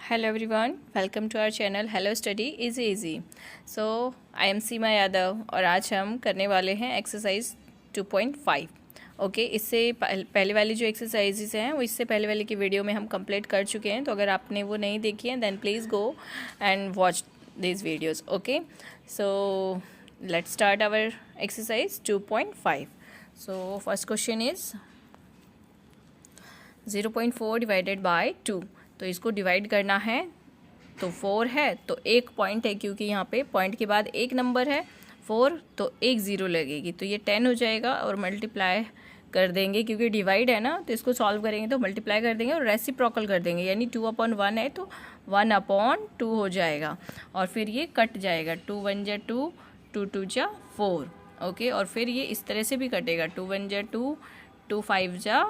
Hello everyone, welcome to our channel Hello Study Easy Easy. So I am सीमा यादव और आज हम करने वाले हैं एक्सरसाइज 2.5. ओके इससे पहले वाली जो एक्सरसाइजेज हैं वो इससे पहले वाली की वीडियो में हम कंप्लीट कर चुके हैं. तो अगर आपने वो नहीं देखी है then please go and watch this videos. Okay so let's start our exercise 2.5. So first question is 0.4 divided by 2. तो इसको डिवाइड करना है तो 4 है तो एक पॉइंट है, क्योंकि यहाँ पे पॉइंट के बाद एक नंबर है 4 तो एक ज़ीरो लगेगी तो ये 10 हो जाएगा. और मल्टीप्लाई कर देंगे क्योंकि डिवाइड है ना, तो इसको सॉल्व करेंगे तो मल्टीप्लाई कर देंगे और रेसिप्रोकल कर देंगे, यानी 2/1 है तो 1/2 हो जाएगा. और फिर ये कट जाएगा, 2 1 जा 2, 2 2 जा 4. ओके और फिर ये इस तरह से भी कटेगा, 2 1 जा 2, 2 5 जा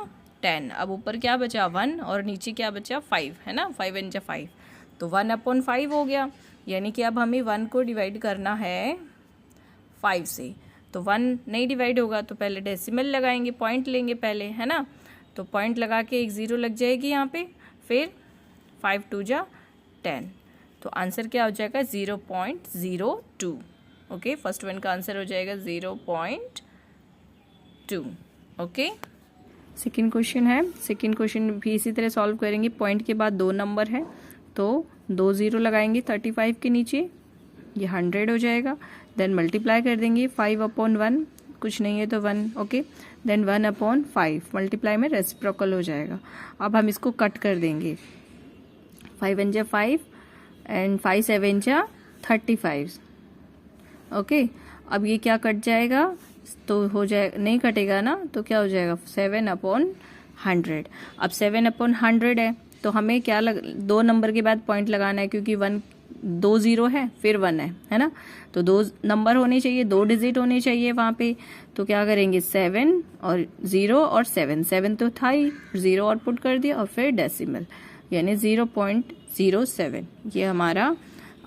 10. अब ऊपर क्या बचा 1 और नीचे क्या बचा 5 है ना, 5 1 जा 5 तो 1/5 हो गया. यानी कि अब हमें 1 को डिवाइड करना है 5 से. तो 1 नहीं डिवाइड होगा तो पहले डेसिमल लगाएंगे, पॉइंट लेंगे पहले है ना. तो पॉइंट लगा के एक ज़ीरो लग जाएगी यहाँ पे. फिर 5 2 जा 10. तो आंसर क्या हो जाएगा 0.02. ओके फर्स्ट वन का आंसर हो जाएगा 0.2. ओके सेकेंड क्वेश्चन है. सेकेंड क्वेश्चन भी इसी तरह सॉल्व करेंगे. पॉइंट के बाद 2 नंबर है तो 2 ज़ीरो लगाएंगे 35 के नीचे, ये 100 हो जाएगा. देन मल्टीप्लाई कर देंगे 5/1, कुछ नहीं है तो 1. ओके देन 1/5 मल्टीप्लाई में रेसिप्रोकल हो जाएगा. अब हम इसको कट कर देंगे, 5 1 जा 5 एंड 5 7 जा 35. ओके अब ये क्या कट जाएगा तो हो जाए, नहीं कटेगा ना तो क्या हो जाएगा 7/100. अब 7/100 है तो हमें क्या 2 नंबर के बाद पॉइंट लगाना है, क्योंकि 2 ज़ीरो है फिर 1 है ना. तो 2 नंबर होने चाहिए, 2 डिजिट होने चाहिए वहाँ पे. तो क्या करेंगे 7 और 0 और 7 तो था ही, 0 और पुट कर दिया और फिर डेसिमल यानी 0.07. ये हमारा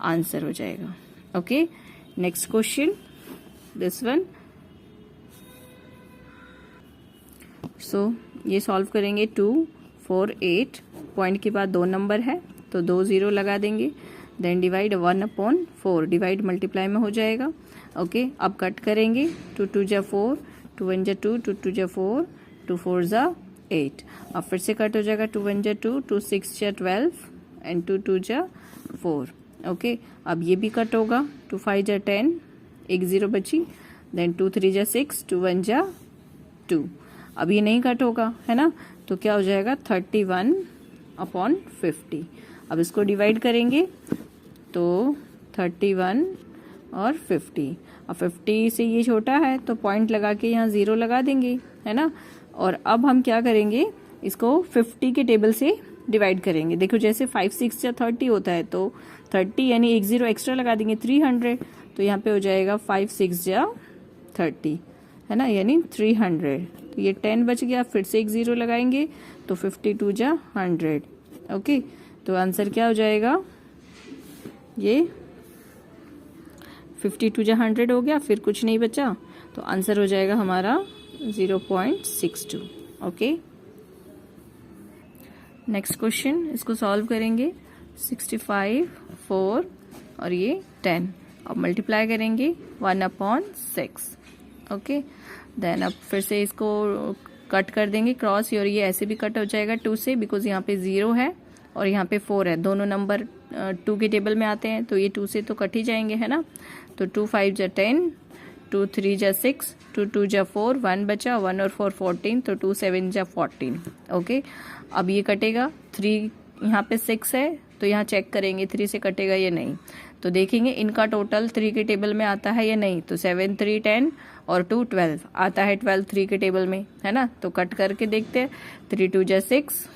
आंसर हो जाएगा. Okay next question this one. So ये सॉल्व करेंगे 2 4 8. पॉइंट के बाद 2 नंबर है तो 2 ज़ीरो लगा देंगे. देन डिवाइड 1/4, डिवाइड मल्टीप्लाई में हो जाएगा. ओके अब कट करेंगे, 2 2 जा 4, 2 1 जा 2, 2 2 जा 4, 2 4 जा 8. अब फिर से कट हो जाएगा, 2 1 जा 2, 2 6 जा 12 एंड 2 2 जा 4. ओके अब ये भी कट होगा, 2 5 जा 10, एक ज़ीरो बची. देन 2 3 जा 6, 2 1 जा 2. अब ये नहीं कट होगा है ना, तो क्या हो जाएगा 31/50. अब इसको डिवाइड करेंगे तो 31 और 50. अब 50 से ये छोटा है तो पॉइंट लगा के यहाँ 0 लगा देंगे है ना. और अब हम क्या करेंगे, इसको 50 के टेबल से डिवाइड करेंगे. देखो जैसे 5 6 या 30 होता है तो 30 यानी एक ज़ीरो एक्स्ट्रा लगा देंगे 300. तो यहाँ पे हो जाएगा 5 6 या 30 है ना, यानी 300. तो ये 10 बच गया, फिर से एक ज़ीरो लगाएंगे तो 52 जा 100. ओके तो आंसर क्या हो जाएगा, ये 52 जा 100 हो गया, फिर कुछ नहीं बचा तो आंसर हो जाएगा हमारा 0.62. ओके नेक्स्ट क्वेश्चन, इसको सॉल्व करेंगे 65 4 और ये 10. अब मल्टीप्लाई करेंगे 1/6. ओके देन अब फिर से इसको कट कर देंगे क्रॉस, और ये ऐसे भी कट हो जाएगा 2 से, बिकॉज यहाँ पे 0 है और यहाँ पे 4 है. दोनों नंबर 2 के टेबल में आते हैं तो ये 2 से तो कट ही जाएंगे है ना. तो 2 5 जा 10, 2 3 जा 6, 2 2 जा 4, 1 बचा, 1 और 4 14 तो 2 7 जा 14. ओके अब ये कटेगा, 3 यहाँ पे 6 है तो यहाँ चेक करेंगे 3 से कटेगा या नहीं. तो देखेंगे इनका टोटल 3 के टेबल में आता है या नहीं. तो 7 3 10 और 2 12 आता है, 12 3 के टेबल में है ना. तो कट करके देखते हैं, 3 2 जा 6,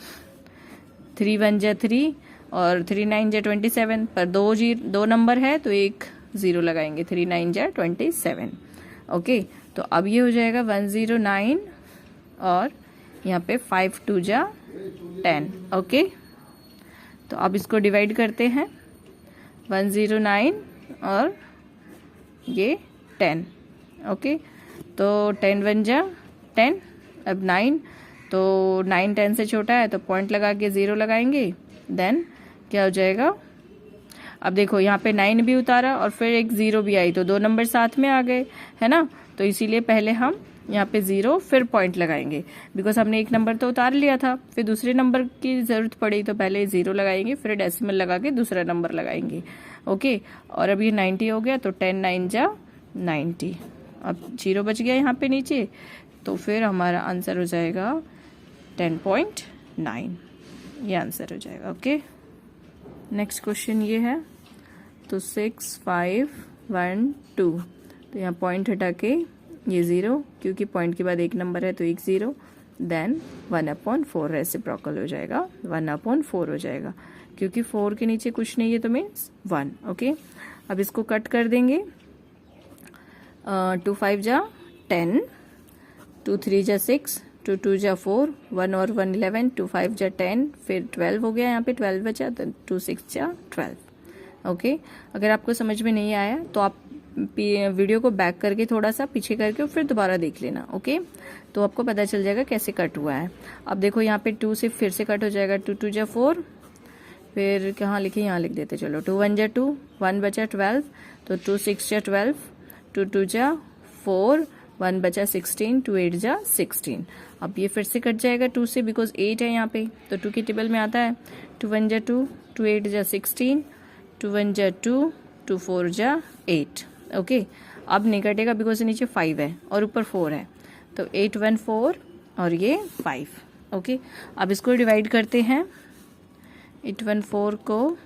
3 1 जा 3 और 3 9 जा 27. पर 2 नंबर है तो एक ज़ीरो लगाएंगे, 3 9 जा 27. ओके तो अब ये हो जाएगा 109 और यहाँ पे 5 2 जा 10. ओके तो अब इसको डिवाइड करते हैं, 109 और ये 10. ओके तो 10 1 जा 10, अब 9 तो 9 10 से छोटा है तो पॉइंट लगा के 0 लगाएंगे. देन क्या हो जाएगा, अब देखो यहाँ पे 9 भी उतारा और फिर एक 0 भी आई, तो 2 नंबर साथ में आ गए, है ना। तो इसीलिए पहले हम यहाँ पे 0 फिर पॉइंट लगाएंगे, बिकॉज हमने एक नंबर तो उतार लिया था, फिर दूसरे नंबर की जरूरत पड़ी तो पहले 0 लगाएंगे, फिर डेसिमल लगा के दूसरा नंबर लगाएंगे। ओके, और अब ये 90 हो गया, तो 10 9 जा 90, अब 0 बच गया यहाँ पे नीचे, तो फिर हमारा आंसर हो जाएगा 10.9, ये आंसर हो जाएगा। ओके, नेक्स्ट क्वेश्चन ये है, तो 6 5 1 2, तो यहाँ पॉइंट हटा के ये 0, क्योंकि पॉइंट के बाद एक नंबर है तो एक 0, देन 1/4 रेसिप्रोकल हो जाएगा, 1/4 हो जाएगा, क्योंकि 4 के नीचे कुछ नहीं है तो मीन्स 1। ओके, अब इसको कट कर देंगे, 2 5 जा 10, 2 3 जा 6, 2 2 जा 4, 1 और 1 11, 2 5 जा 10, फिर 12 हो गया, यहाँ पे 12 बचा, तो 2 6 जा 12। ओके, अगर आपको समझ में नहीं आया तो आप वीडियो को बैक करके थोड़ा सा पीछे करके और फिर दोबारा देख लेना। ओके, तो आपको पता चल जाएगा कैसे कट हुआ है। अब देखो यहाँ पे 2 से फिर से कट हो जाएगा, 2 2 जा 4, फिर कहाँ लिखे, यहाँ लिख देते, चलो 2 1 जा 2, 1 बचा 12, तो 2 6 जा 12, 2 2 जा 4, 1 बचा 16, 2 8 जा 16। अब ये फिर से कट जाएगा 2 से, बिकॉज 8 है यहाँ पे, तो 2 की टेबल में आता है, 2 1 जा 2, 2 8 जा 16, 2 1 जा 2, 2 4 जा 8। ओके, अब नहीं कटेगा बिकॉज नीचे 5 है और ऊपर 4 है, तो 8 1 4 और ये 5। ओके, अब इसको डिवाइड करते हैं, 8 1 4 को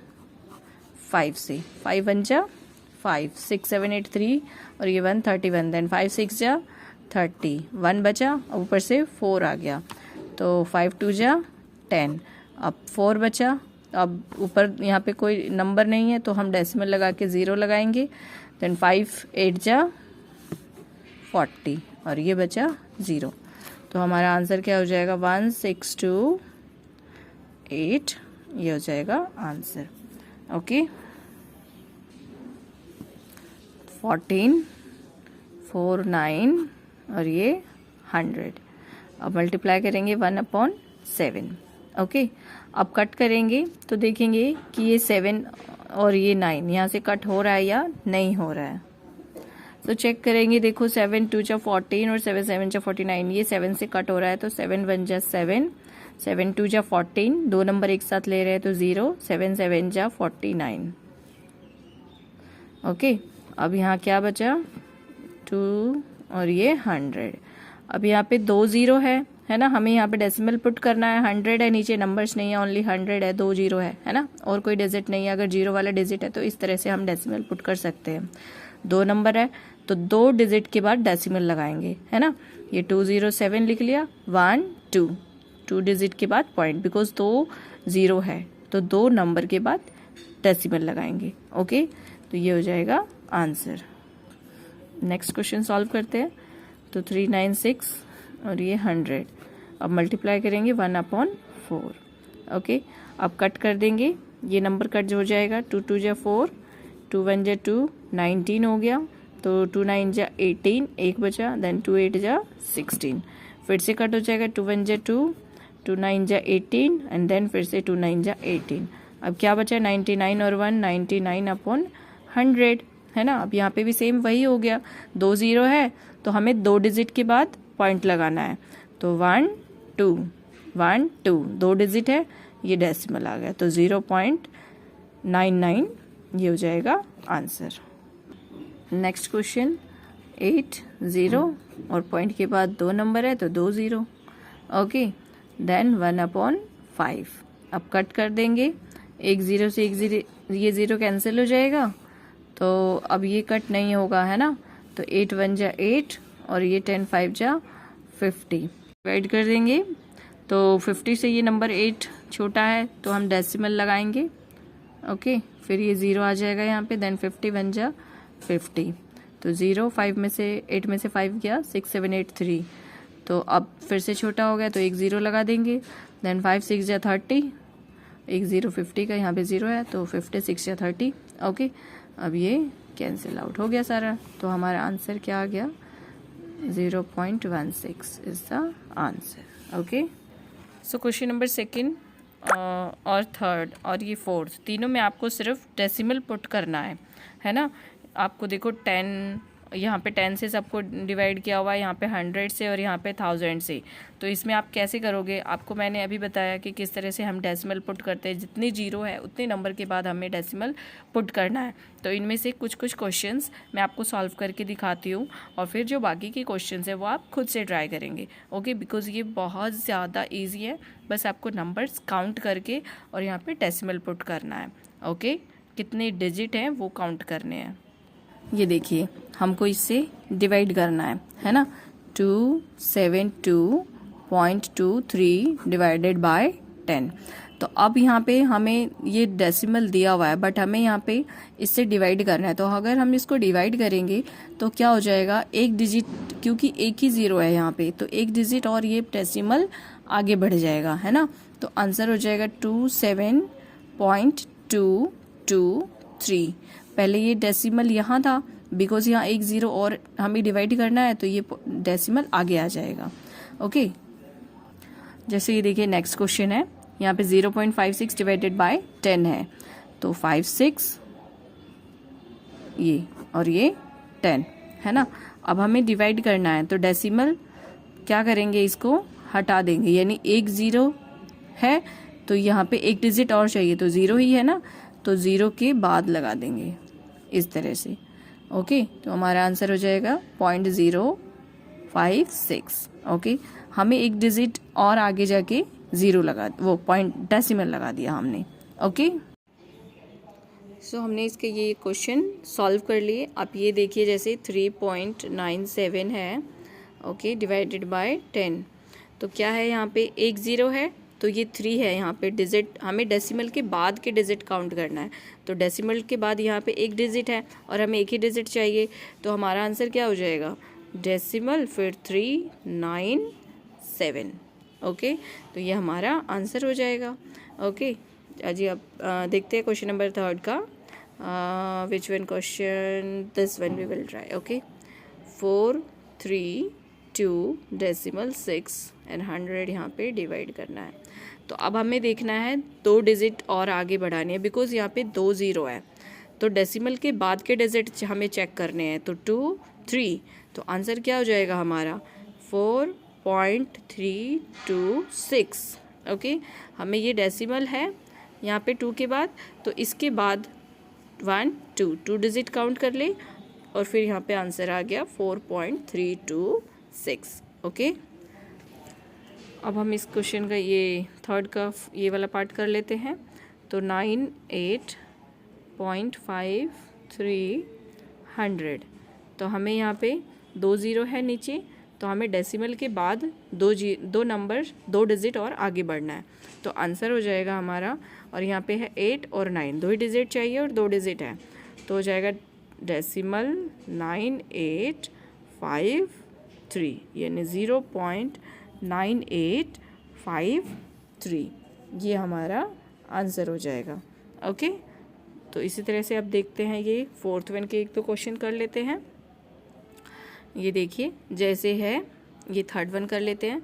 5 से, 5 1 जा 5, 6 7 8 3 और ये 1 31, देन 5 6 जा 30, 1 बचा और ऊपर से 4 आ गया, तो 5 2 जा 10, अब 4 बचा, अब ऊपर यहाँ पे कोई नंबर नहीं है तो हम डेसिमल लगा के 0 लगाएंगे, देन 5 8 जा 40 और ये बचा 0, तो हमारा आंसर क्या हो जाएगा, 1628, ये हो जाएगा आंसर। ओके, 14 4 9 और ये 100, अब मल्टीप्लाई करेंगे 1/7। ओके, अब कट करेंगे तो देखेंगे कि ये 7 और ये 9 यहाँ से कट हो रहा है या नहीं हो रहा है, तो चेक करेंगे। देखो 7 2 जा 14 और 7 7 जा 49, ये 7 से कट हो रहा है, तो 7 1 जा 7, 7 2 जा 14, दो नंबर एक साथ ले रहे हैं तो 0, 7 7 जा 49। ओके, अब यहाँ क्या बचा, 2 और ये 100। अब यहाँ पे 2 0 है ना, हमें यहाँ पे डेसिमल पुट करना है, 100 है नीचे, नंबर्स नहीं है, ओनली 100 है, 2 0 है ना, और कोई डिजिट नहीं है। अगर 0 वाला डिजिट है तो इस तरह से हम डेसिमल पुट कर सकते हैं। 2 नंबर है तो 2 डिजिट के बाद डेसिमल लगाएंगे, है ना, ये 207 लिख लिया, 1 2, 2 डिजिट के बाद पॉइंट, बिकॉज 2 0 है तो 2 नंबर के बाद डेसिमल लगाएंगे। ओके, तो ये हो जाएगा आंसर। नेक्स्ट क्वेश्चन सॉल्व करते हैं, तो 396 और ये 100, अब मल्टीप्लाई करेंगे 1/4। ओके, अब कट कर देंगे, ये नंबर कट हो जाएगा, 2 2 जा 4, 2 1 जा 2, 19 हो गया, तो 2 9 जा 18, एक बचा, देन 2 8 जा 16, फिर से कट हो जाएगा, 2 1 जा 2, 2 9 जा 18 एंड देन फिर से 2 9 जा 18। अब क्या बचा, 99 और 1, 99/100, है ना। अब यहाँ पे भी सेम वही हो गया, 2 0 है तो हमें 2 डिजिट के बाद पॉइंट लगाना है, तो 1 2 1 2, 2 डिजिट है, ये डेसिमल आ गया, तो 0.99, ये हो जाएगा आंसर। नेक्स्ट क्वेश्चन 8 0 और पॉइंट के बाद 2 नंबर है तो 2 0। Okay, then 1/5। अब कट कर देंगे, एक 0 से एक 0, ये 0 कैंसिल हो जाएगा, तो अब ये कट नहीं होगा, है ना, तो 8 1 जा 8 और ये 10 5 जा 50, डिवाइड कर देंगे, तो 50 से ये नंबर 8 छोटा है तो हम डेसिमल लगाएंगे। ओके, फिर ये 0 आ जाएगा यहाँ पे, देन 50 1 जा 50, तो 0 5 में से 8 में से 5 गया, 6 7 8 3, तो अब फिर से छोटा हो गया तो एक 0 लगा देंगे, देन 5 6 जा 30, एक 0 50 का यहाँ पे 0 है तो 56 या 30। ओके, अब ये कैंसिल आउट हो गया सारा, तो हमारा आंसर क्या आ गया, 0.16 is the answer. Okay, so question number 2 और थर्ड और ये फोर्थ, तीनों में आपको सिर्फ डेसिमल पुट करना है ना। आपको देखो 10 यहाँ पे 10 से सबको डिवाइड किया हुआ है, यहाँ पे 100 से और यहाँ पे 1000 से। तो इसमें आप कैसे करोगे, आपको मैंने अभी बताया कि किस तरह से हम डेसिमल पुट करते हैं। जितनी जीरो है उतने नंबर के बाद हमें डेसिमल पुट करना है। तो इनमें से कुछ क्वेश्चंस मैं आपको सॉल्व करके दिखाती हूँ और फिर जो बाकी के क्वेश्चंस है वो आप खुद से ट्राई करेंगे। ओके, बिकॉज ये बहुत ज़्यादा ईजी है। बस आपको नंबर्स काउंट करके और यहाँ पर डेसिमल पुट करना है। ओके, कितने डिजिट हैं वो काउंट करने हैं। ये देखिए, हमको इससे डिवाइड करना है ना। 272.23 डिवाइडेड बाय 10। तो अब यहाँ पे हमें ये डेसिमल दिया हुआ है, बट हमें यहाँ पे इससे डिवाइड करना है। तो अगर हम इसको डिवाइड करेंगे तो क्या हो जाएगा, एक डिजिट, क्योंकि एक ही जीरो है यहाँ पे, तो एक डिजिट और ये डेसिमल आगे बढ़ जाएगा, है ना। तो आंसर हो जाएगा 27.223। पहले ये डेसिमल यहाँ था, बिकॉज यहाँ एक जीरो और हमें डिवाइड करना है, तो ये डेसिमल आगे आ जाएगा। ओके, जैसे ये देखिए नेक्स्ट क्वेश्चन है, यहाँ पे 0.56 डिवाइडेड बाय 10 है। तो 56 ये और ये 10 है ना। अब हमें डिवाइड करना है, तो डेसिमल क्या करेंगे, इसको हटा देंगे, यानी एक जीरो है तो यहाँ पे एक डिजिट और चाहिए, तो जीरो ही है ना, तो जीरो के बाद लगा देंगे इस तरह से। ओके, तो हमारा आंसर हो जाएगा 0.056। ओके, हमें एक डिजिट और आगे जाके जीरो लगा, वो पॉइंट डेसिमल लगा दिया हमने। ओके, सो हमने इसके ये क्वेश्चन सॉल्व कर लिए। आप ये देखिए, जैसे 3.97 है, ओके, डिवाइडेड बाय 10। तो क्या है, यहाँ पे एक जीरो है तो ये 3 है, यहाँ पे डिजिट हमें डेसिमल के बाद के डिजिट काउंट करना है। तो डेसिमल के बाद यहाँ पे एक डिजिट है और हमें एक ही डिजिट चाहिए, तो हमारा आंसर क्या हो जाएगा, डेसिमल फिर 397। ओके, तो ये हमारा आंसर हो जाएगा। ओके जी, अब देखते हैं क्वेश्चन नंबर थर्ड का। Which one question, this one we will try. Okay, 4, 3, 2 decimal 6 and 100 यहाँ पे डिवाइड करना है। तो अब हमें देखना है दो डिजिट और आगे बढ़ानी है, बिकॉज यहाँ पे 2 जीरो है, तो डेसिमल के बाद के डिजिट हमें चेक करने हैं। तो 2, 3, तो आंसर क्या हो जाएगा हमारा 4.326। ओके, हमें ये डेसिमल है यहाँ पे 2 के बाद, तो इसके बाद 1, 2 डिजिट काउंट कर ले और फिर यहाँ पे आंसर आ गया 4.326। ओके, अब हम इस क्वेश्चन का ये थर्ड का ये वाला पार्ट कर लेते हैं। तो 98.53, तो हमें यहाँ पे 2 ज़ीरो है नीचे, तो हमें डेसिमल के बाद दो नंबर 2 डिजिट और आगे बढ़ना है। तो आंसर हो जाएगा हमारा, और यहाँ पे है 8 और 9, 2 ही डिजिट चाहिए और 2 डिजिट है, तो हो जाएगा डेसिमल 9853, यानी 0.9853, ये हमारा आंसर हो जाएगा। ओके, तो इसी तरह से अब देखते हैं ये फोर्थ वन के एक तो क्वेश्चन कर लेते हैं। ये देखिए जैसे है, ये थर्ड वन कर लेते हैं।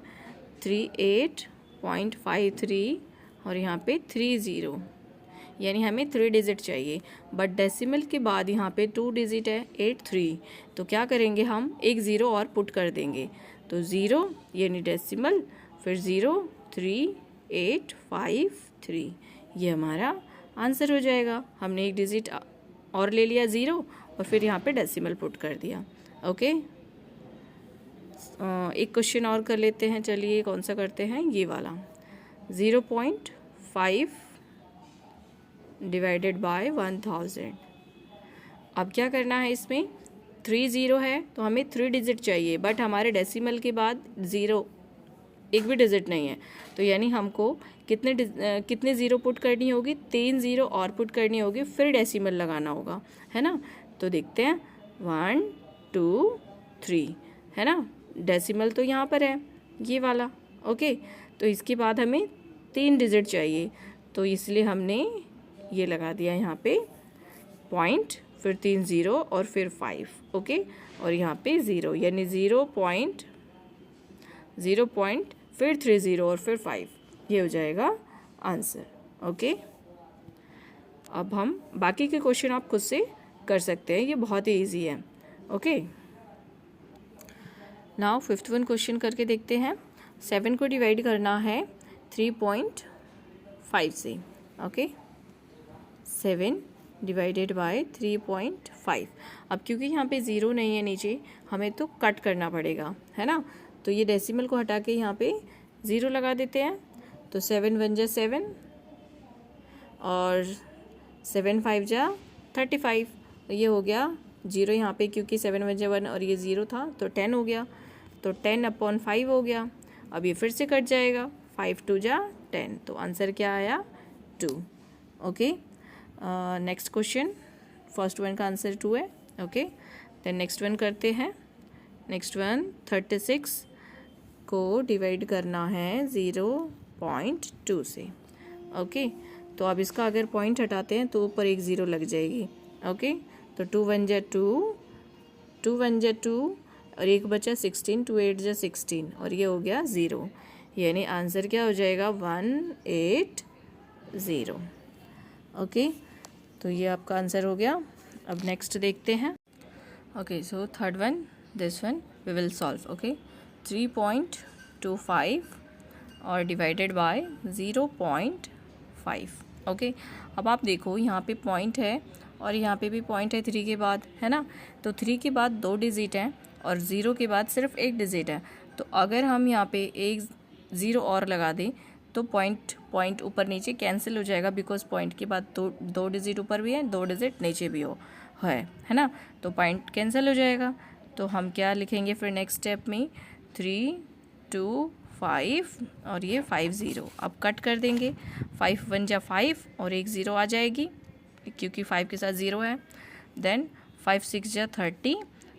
38.53 और यहाँ पे 30, यानी हमें 3 डिजिट चाहिए, बट डेसिमल के बाद यहाँ पे 2 डिजिट है 83, तो क्या करेंगे हम, एक ज़ीरो और पुट कर देंगे। तो 0 यानी डेसिमल फिर 03853, ये हमारा आंसर हो जाएगा। हमने एक डिजिट और ले लिया 0 और फिर यहाँ पे डेसिमल पुट कर दिया। ओके, एक क्वेश्चन और कर लेते हैं। चलिए कौन सा करते हैं, ये वाला। 0.5 डिवाइडेड बाय 1000। अब क्या करना है, इसमें 3 ज़ीरो है तो हमें 3 डिजिट चाहिए, बट हमारे डेसिमल के बाद 0 एक भी डिजिट नहीं है, तो यानी हमको कितने ज़ीरो पुट करनी होगी, 3 ज़ीरो और पुट करनी होगी, फिर डेसिमल लगाना होगा, है ना। तो देखते हैं 1, 2, 3, है ना। डेसिमल तो यहाँ पर है ये वाला। ओके, तो इसके बाद हमें 3 डिजिट चाहिए, तो इसलिए हमने ये लगा दिया यहाँ पे पॉइंट, फिर 3 ज़ीरो और फिर 5। ओके, और यहाँ पे 0, यानी 0 पॉइंट फिर 3 ज़ीरो और फिर 5, ये हो जाएगा आंसर। ओके, अब हम बाकी के क्वेश्चन आप खुद से कर सकते हैं, ये बहुत ही ईजी है। Okay, now 5th one question करके देखते हैं। 7 को डिवाइड करना है 3.5 से। Okay, 7 divided by 3.5। अब क्योंकि यहाँ पे ज़ीरो नहीं है नीचे, हमें तो कट करना पड़ेगा, है ना। तो ये डेसिमल को हटा के यहाँ पे ज़ीरो लगा देते हैं। तो 7 1 जा 7 और 7 5 जा 35। ये हो गया जीरो यहाँ पे, क्योंकि 7 1 जा 1 और ये ज़ीरो था तो 10 हो गया। तो 10/5 हो गया। अब ये फिर से कट जाएगा, 5 2 जा 10। तो आंसर क्या आया? 2। Okay, next question, first one का आंसर 2 है। ओके, देन नेक्स्ट वन करते हैं। नेक्स्ट वन 36 को डिवाइड करना है 0.2 से। ओके, तो अब इसका अगर पॉइंट हटाते हैं तो ऊपर एक ज़ीरो लग जाएगी। ओके, तो 2 1 जा 2, 2 1 जा 2 और एक बचा 16, 2 8 जा 16 और ये हो गया 0। यानी आंसर क्या हो जाएगा? 180। ओके, तो ये आपका आंसर हो गया। अब नेक्स्ट देखते हैं। Okay, so third one, this one we will solve. Okay, 3.25 और डिवाइडेड बाय 0.5। ओके, अब आप देखो यहाँ पे पॉइंट है और यहाँ पे भी पॉइंट है 3 के बाद, है ना। तो 3 के बाद 2 डिजिट हैं और 0 के बाद सिर्फ 1 डिजिट है। तो अगर हम यहाँ पे एक ज़ीरो और लगा दें तो पॉइंट ऊपर नीचे कैंसिल हो जाएगा, बिकॉज पॉइंट के बाद दो डिजिट ऊपर भी है, 2 डिजिट नीचे भी है ना। तो पॉइंट कैंसिल हो जाएगा। तो हम क्या लिखेंगे फिर नेक्स्ट स्टेप में? 3 2 5 और ये 5 0। अब कट कर देंगे, 5 1 जा 5 और एक ज़ीरो आ जाएगी क्योंकि 5 के साथ ज़ीरो है। देन 5 6 जा 30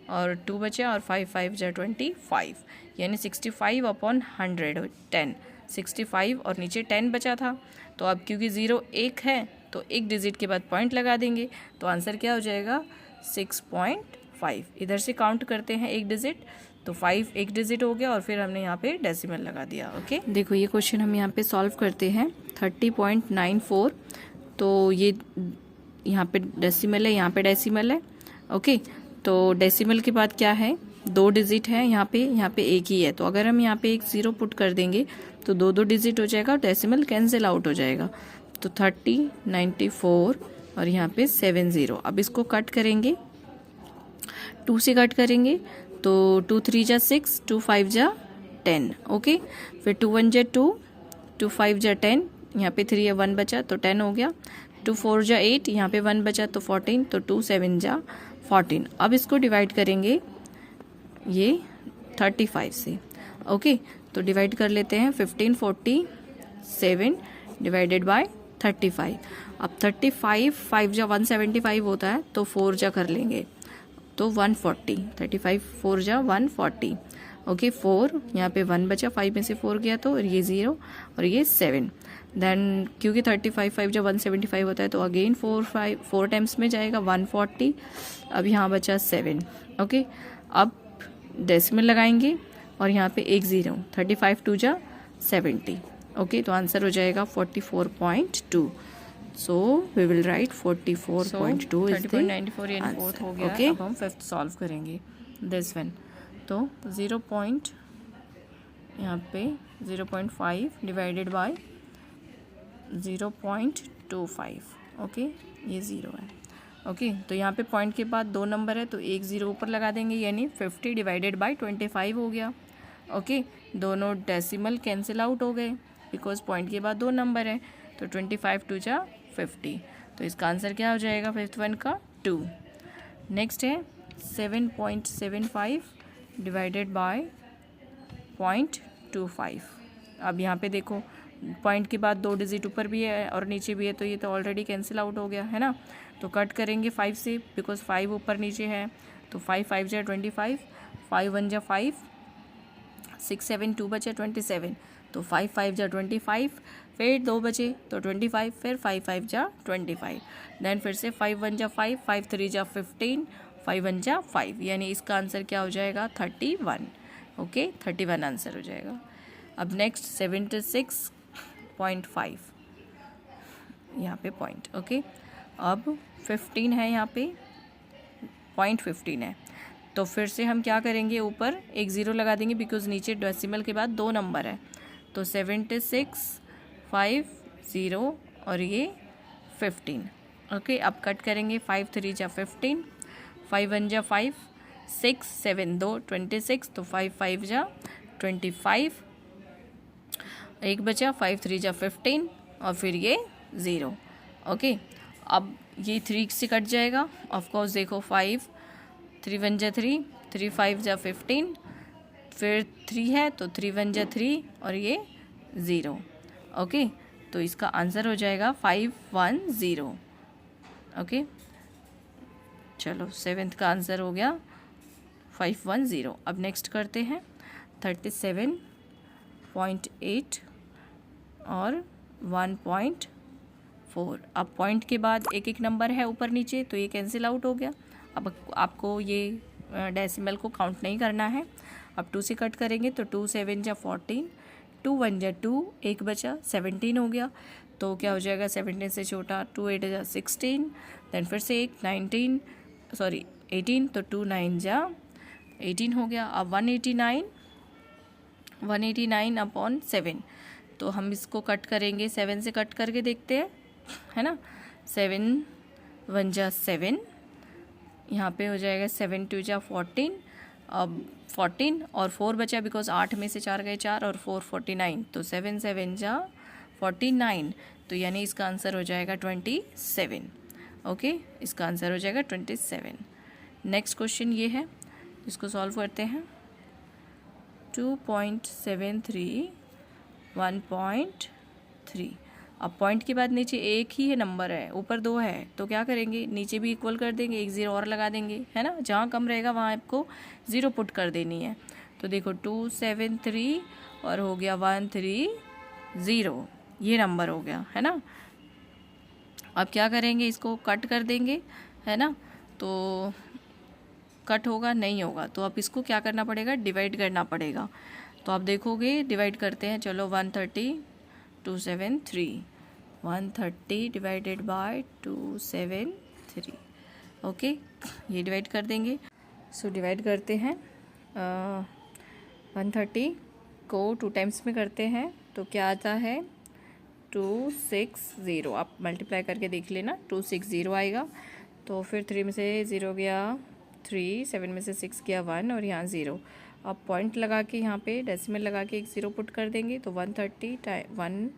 और 2 बचा और 5 5 जा 25, यानी 65/100 10 65 और नीचे 10 बचा था। तो अब क्योंकि ज़ीरो एक है तो एक डिजिट के बाद पॉइंट लगा देंगे, तो आंसर क्या हो जाएगा? 6.5। इधर से काउंट करते हैं एक डिजिट, तो 5 एक डिजिट हो गया और फिर हमने यहाँ पे डेसिमल लगा दिया। ओके, देखो ये क्वेश्चन हम यहाँ पे सॉल्व करते हैं। 30.94, तो ये यहाँ पे डेसिमल है, यहाँ पे डेसिमल है। ओके, तो डेसिमल के बाद क्या है? 2 डिजिट है यहाँ पे एक ही है। तो अगर हम यहाँ पे एक ज़ीरो पुट कर देंगे तो 2 डिजिट हो जाएगा, डेसिमल कैंसिल आउट हो जाएगा। तो 30 94 और यहाँ पे 70। अब इसको कट करेंगे, 2 से कट करेंगे तो 2 3 जा 6, 2 5 जा 10। ओके, फिर 2 1 जा 2, 2 5 जा 10, यहाँ पे 3 या 1 बचा तो 10 हो गया। 2 4 जा 8, यहाँ पे 1 बचा तो 14, तो 2 7 जा 14। अब इसको डिवाइड करेंगे ये 35 से। ओके, तो डिवाइड कर लेते हैं। 1547 डिवाइडेड बाय 35। अब 35 5 जा 175 होता है, तो 4 जा कर लेंगे तो 140। 35 4 जा 140। ओके, 4 यहाँ पे 1 बचा, 5 में से 4 गया तो ये 0 और ये 7। देन क्योंकि 35 5 जा 175 होता है तो अगेन 4 टाइम्स में जाएगा 140। अब यहाँ बचा 7। ओके, अब डेसिमल लगाएंगे और यहाँ पे एक ज़ीरो, 35 2 जा 70। ओके, तो आंसर हो जाएगा 44.2। So we will write 44.2 is the 30.94 यानी फोर्थ हो गया। अब हम फिफ्थ सॉल्व करेंगे दिस वन। तो 0. यहाँ पे 0.5 डिवाइडेड बाय 0.25। ओके, ये 0 है। ओके, तो यहाँ पे पॉइंट के बाद 2 नंबर है तो एक ज़ीरो ऊपर लगा देंगे, यानी 50 डिवाइडेड बाय 25 हो गया। ओके, दोनों डेसिमल कैंसिल आउट हो गए बिकॉज पॉइंट के बाद 2 नंबर है। तो 25 2 जा 50। तो इसका आंसर क्या हो जाएगा फिफ्थ वन का? 2। नेक्स्ट है 7.75 डिवाइडेड बाय 0.25। अब यहाँ पे देखो पॉइंट के बाद 2 डिजिट ऊपर भी है और नीचे भी है, तो ये तो ऑलरेडी कैंसिल आउट हो गया, है ना। तो कट करेंगे 5 से, बिकॉज 5 ऊपर नीचे है। तो 5 5 जा 25, 5 1 जा 5, 6 7 2 बचे 27। तो 5 5 जा 25, फिर 2 बचे तो 25, फिर 5 5 जा 25। देन फिर से 5 1 जा 5, 5 3 जा 15, 5 1 जा 5, यानी इसका आंसर क्या हो जाएगा? 31। ओके, 31 आंसर हो जाएगा। अब नेक्स्ट 76.5 यहाँ पे पॉइंट। ओके, अब 15 है, यहाँ पे पॉइंट 15 है, तो फिर से हम क्या करेंगे, ऊपर एक ज़ीरो लगा देंगे बिकॉज नीचे डेसिमल के बाद 2 नंबर है। तो 7650 और ये 15। ओके, अब कट करेंगे। 5 3 जा 15, 5 1 जा 5, 6 7 2 26, तो 5 5 जा 25, एक बचा, 5 3 जा 15 और फिर ये 0। ओके, अब ये 3 से कट जाएगा ऑफकोर्स। देखो 5 3 1 जा 3, 3 5 जा 15, फिर 3 है तो 3 1 जा 3 और ये 0। ओके, तो इसका आंसर हो जाएगा 510। ओके, चलो 7th का आंसर हो गया 510। अब नेक्स्ट करते हैं 37.8 और 1.4। अब पॉइंट के बाद एक एक नंबर है ऊपर नीचे, तो ये कैंसिल आउट हो गया। अब आपको ये डेसिमल को काउंट नहीं करना है। अब 2 से कट करेंगे तो 2 7 जा 14, 2 1 जा 2, एक बचा, 17 हो गया। तो क्या हो जाएगा 17 से छोटा, 2 8 जा 16, देन फिर से एक 18 तो 2 9 जा 18 हो गया। अब 189 अपॉन 7, तो हम इसको कट करेंगे, 7 से कट करके देखते हैं, है ना। 7 1 जा 7, यहाँ पे हो जाएगा 7 2 जा 14, अब 14 और 4 बचा बिकॉज 8 में से 4 गए 4 और 4 49, तो 7 7 जा 49, तो यानी इसका आंसर हो जाएगा 27। ओके, इसका आंसर हो जाएगा 27। नेक्स्ट क्वेश्चन ये है, इसको सॉल्व करते हैं। 2.73 1.3। अब पॉइंट के बाद नीचे एक ही है नंबर है, ऊपर 2 है, तो क्या करेंगे, नीचे भी इक्वल कर देंगे, एक 0 और लगा देंगे, है ना। जहाँ कम रहेगा वहाँ आपको 0 पुट कर देनी है। तो देखो 273 और हो गया 130, ये नंबर हो गया, है ना। अब क्या करेंगे, इसको कट कर देंगे, है ना। तो कट होगा नहीं होगा, तो अब इसको क्या करना पड़ेगा, डिवाइड करना पड़ेगा। तो आप देखोगे, डिवाइड करते हैं, चलो 130 273, 130 डिवाइडेड बाय 273। ओके, ये डिवाइड कर देंगे। सो डिवाइड करते हैं, 130 को 2 टाइम्स में करते हैं तो क्या आता है 260। आप मल्टीप्लाई करके देख लेना, 260 आएगा। तो फिर 3 में से 0 गया 3, 7 में से 6 गया 1 और यहाँ 0। अब पॉइंट लगा के यहाँ पे डेसिमल लगा के एक 0 पुट कर देंगे, तो 130 1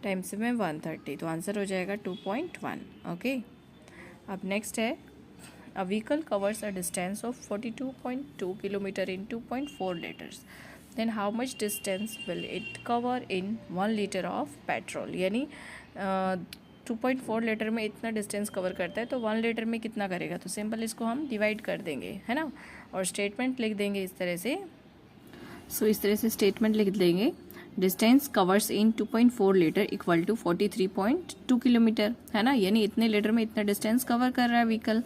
टाइम्स में 130, तो आंसर हो जाएगा 2.1। ओके, अब नेक्स्ट है, a vehicle covers a distance of 42.2 kilometre in 2.4 litres, then how much distance will it cover in 1 litre of petrol. यानी 2.4 लीटर में इतना डिस्टेंस कवर करता है, तो 1 लीटर में कितना करेगा। तो सिंपल इसको हम डिवाइड कर देंगे, है ना, और स्टेटमेंट लिख देंगे इस तरह से। सो इस तरह से स्टेटमेंट लिख देंगे, distance covers in 2.4 litre equal to 43.2 kilometre, है ना। यानी इतने लीटर में इतना डिस्टेंस कवर कर रहा है व्हीकल।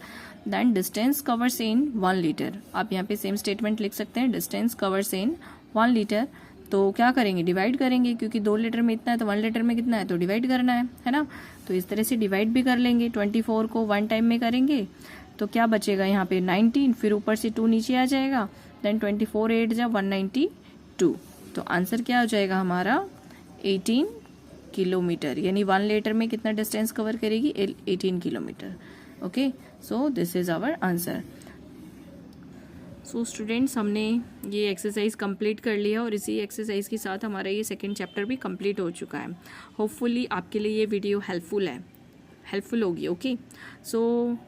दैन डिस्टेंस कवर्स इन 1 लीटर, आप यहाँ पे सेम स्टेटमेंट लिख सकते हैं, डिस्टेंस कवर्स इन 1 लीटर। तो क्या करेंगे, डिवाइड करेंगे, क्योंकि 2 लीटर में इतना है तो 1 लीटर में कितना है, तो डिवाइड करना है ना। तो इस तरह से डिवाइड भी कर लेंगे। 24 को 1 टाइम में करेंगे तो क्या बचेगा यहाँ पे 19, फिर ऊपर से 2 नीचे आ जाएगा, देन 24 8 जा 192। तो आंसर क्या हो जाएगा हमारा 18 किलोमीटर। यानी 1 लीटर में कितना डिस्टेंस कवर करेगी, 18 kilometre. Okay, so this is our answer. So students, हमने ये एक्सरसाइज कंप्लीट कर लिया और इसी एक्सरसाइज के साथ हमारा ये सेकंड चैप्टर भी कंप्लीट हो चुका है। होपफुली आपके लिए ये वीडियो हेल्पफुल होगी। ओके, सो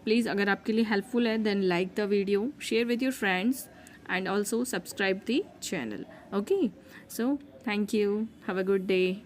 प्लीज़ अगर आपके लिए हेल्पफुल है then like the video, share with your friends and also subscribe the channel. Okay, so thank you, have a good day.